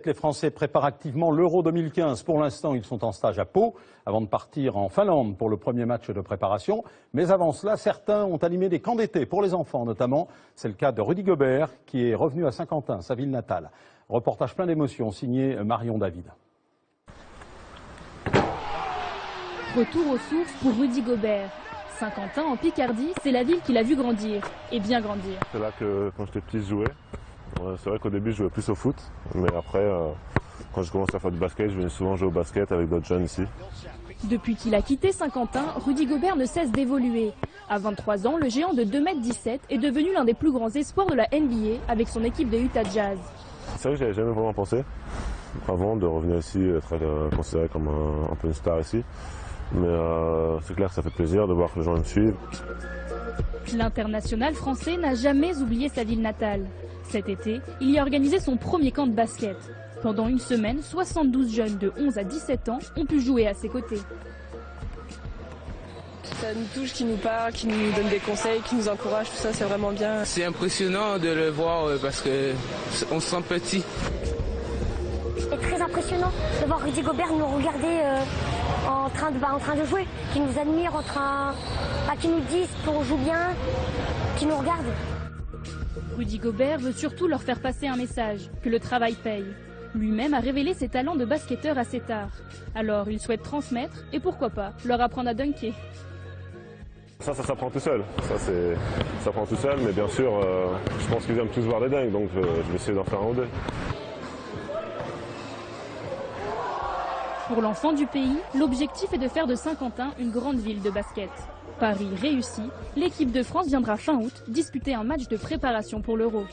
Les Français préparent activement l'Euro 2015. Pour l'instant, ils sont en stage à Pau avant de partir en Finlande pour le premier match de préparation. Mais avant cela, certains ont animé des camps d'été pour les enfants notamment. C'est le cas de Rudy Gobert qui est revenu à Saint-Quentin, sa ville natale. Reportage plein d'émotions signé Marion David. Retour aux sources pour Rudy Gobert. Saint-Quentin en Picardie, c'est la ville qu'il a vu grandir, et bien grandir. C'est là que quand j'étais petit je jouais. C'est vrai qu'au début je jouais plus au foot, mais après quand j'ai commencé à faire du basket, je venais souvent jouer au basket avec d'autres jeunes ici. Depuis qu'il a quitté Saint-Quentin, Rudy Gobert ne cesse d'évoluer. À 23 ans, le géant de 2,17 m est devenu l'un des plus grands espoirs de la NBA avec son équipe de Utah Jazz. C'est vrai que j'avais jamais vraiment pensé avant de revenir ici, être considéré comme un peu une star ici. Mais c'est clair que ça fait plaisir de voir que les gens me suivent. L'international français n'a jamais oublié sa ville natale. Cet été, il y a organisé son premier camp de basket. Pendant une semaine, 72 jeunes de 11 à 17 ans ont pu jouer à ses côtés. Ça nous touche, qui nous parle, qui nous donne des conseils, qui nous encourage, tout ça, c'est vraiment bien. C'est impressionnant de le voir parce qu'on se sent petit. C'est très impressionnant de voir Rudy Gobert nous regarder en train de jouer, qui nous admire, qui nous disent qu'on joue bien, qui nous regarde. Rudy Gobert veut surtout leur faire passer un message, que le travail paye. Lui-même a révélé ses talents de basketteur assez tard. Alors il souhaite transmettre et pourquoi pas leur apprendre à dunker. Ça s'apprend tout seul. Ça s'apprend tout seul, mais bien sûr, je pense qu'ils aiment tous voir des dunks, donc je vais essayer d'en faire un ou deux. Pour l'enfant du pays, l'objectif est de faire de Saint-Quentin une grande ville de basket. Paris réussi, l'équipe de France viendra fin août disputer un match de préparation pour l'Euro.